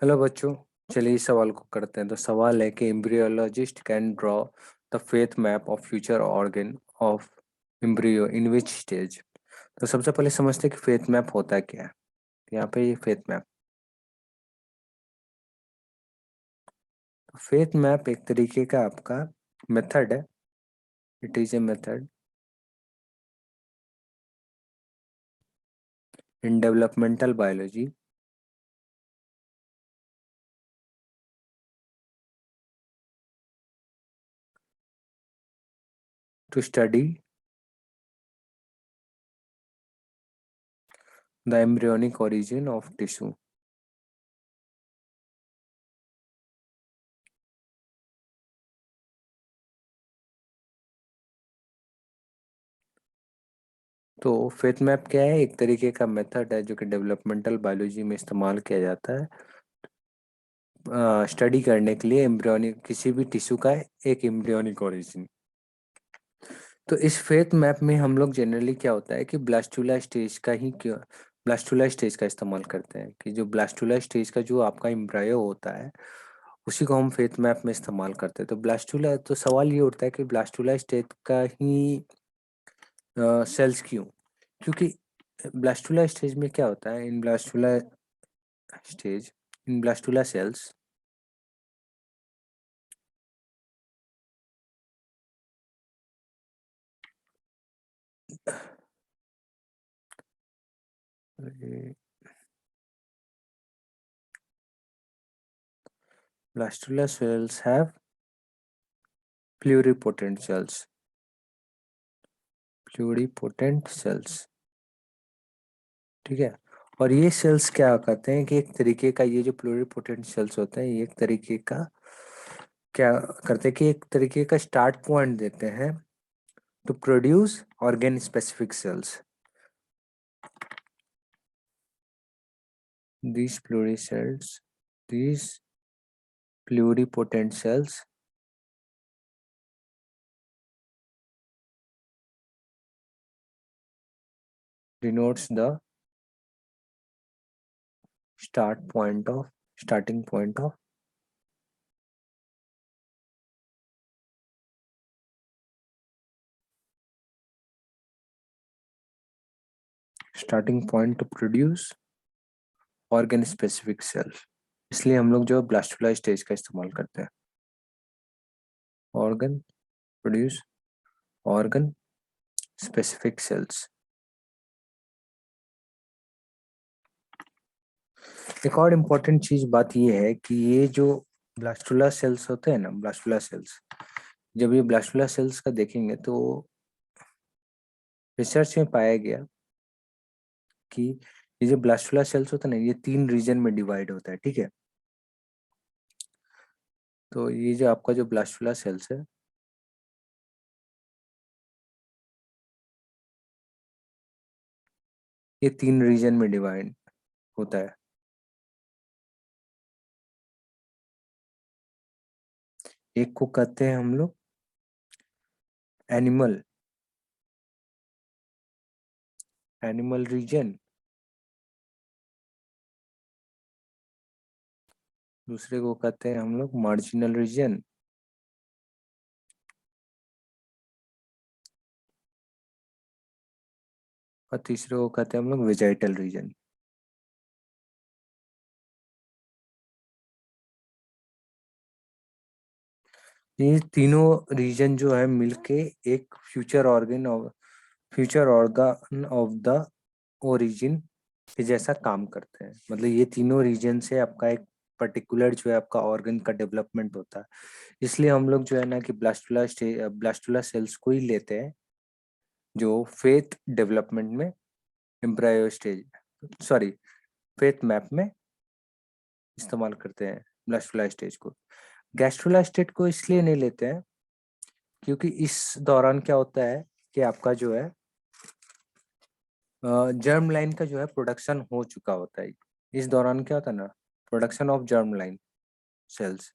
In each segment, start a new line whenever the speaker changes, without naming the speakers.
Hello बच्चों। चलिए इस सवाल को करते हैं। तो सवाल है कि embryologist can draw the faith map of future organ of embryo in which stage. तो सबसे पहले समझते हैं कि फेथ मैप होता है क्या है। यहाँ पे ये फेथ मैप, तो फेथ मैप एक तरीके का आपका मेथड है। It is a method in developmental biology to study the embryonic origin of tissue. तो फेथ मैप क्या है? एक तरीके का मेथड है जो कि डेवलपमेंटल बायोलॉजी में इस्तेमाल किया जाता है स्टडी करने के लिए एम्ब्रियोनिक किसी भी टिश्यू का एक एम्ब्रियोनिक ओरिजिन। तो इस फेथ मैप में हम लोग जनरली क्या होता है कि ब्लास्टुला स्टेज का ही क्यों ब्लास्टुला स्टेज का इस्तेमाल करते हैं कि जो ब्लास्टुला स्टेज का जो आपका एम्ब्रायो होता है उसी को हम फेथ मैप में इस्तेमाल करते हैं। तो ब्लास्टुला, तो सवाल ये उठता है कि ब्लास्टुला स्टेज का ही सेल्स क्यों? क्योंकि ब्लास्टुला स्टेज में क्या होता है, stage in blastula cells blastula cells have pluripotent cells, pluripotent cells। ठीक है। और ये सेल्स क्या करते हैं कि एक तरीके का, ये जो प्लूरिपोटेंट सेल्स होते हैं ये एक तरीके का क्या करते हैं कि एक तरीके का स्टार्ट पॉइंट देते हैं to produce organ specific cells. these pluri cells these pluripotent cells denotes the starting point of starting point to produce organ specific cell. इसलिए हम लोग जो ब्लास्टुला स्टेज का इस्तेमाल करते हैं, organ produce organ specific sales. एक और इम्पोर्टेंट चीज बात ये है कि ये जो ब्लास्टुला सेल्स होते हैं ना, ब्लास्टुला सेल्स, जब ये ब्लास्टुला सेल्स का देखेंगे तो रिसर्च में पाया गया कि ये जो ब्लास्टुला सेल्स होता है ना, ये 3 रीजन में डिवाइड होता है। ठीक है। तो ये जो आपका जो ब्लास्टुला सेल्स है, ये 3 रीजन में डिवाइड होता है। एक को कहते हैं हम लोग एनिमल एनिमल रीजन, दूसरे को कहते हैं हम लोग मार्जिनल रीजन, और तीसरे को कहते हैं हम लोग वेजाइटल रीजन। ये तीनों रीजन जो है मिलके एक future organ of the origin के जैसा काम करते हैं। मतलब ये तीनों रीजन से आपका एक पर्टिकुलर जो है आपका ऑर्गन का डेवलपमेंट होता है। इसलिए हम लोग जो है ना कि ब्लास्टुला सेल्स को ही लेते हैं जो फेथ डेवलपमेंट में embryo stage, sorry, faith map में इस्तेमाल करते हैं ब्लास्टुला स्टेज को। गैस्ट्रोला स्टेज को इसलिए नहीं लेते हैं क्योंकि इस दौरान क्या होता है कि आपका जो है जर्म लाइन का जो है प्रोडक्शन हो चुका होता है। इस दौरान क्या होता है ना, production of germ line cells,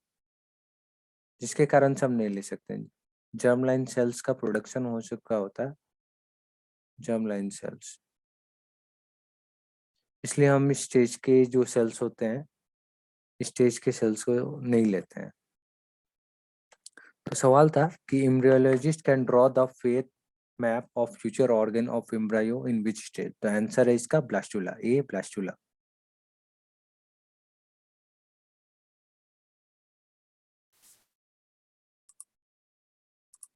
जिसके कारण से हम नहीं ले सकते हैं। जर्म लाइन सेल्स का प्रोडक्शन हो चुका होता है, जर्म लाइन सेल्स। इसलिए हम इस स्टेज के जो सेल्स होते हैं स्टेज के सेल्स को नहीं लेते हैं। तो सवाल था कि embryologist can draw the faith map of future organ of embryo in which stage. तो आंसर है इसका ब्लास्टुला, ए ब्लास्टुला।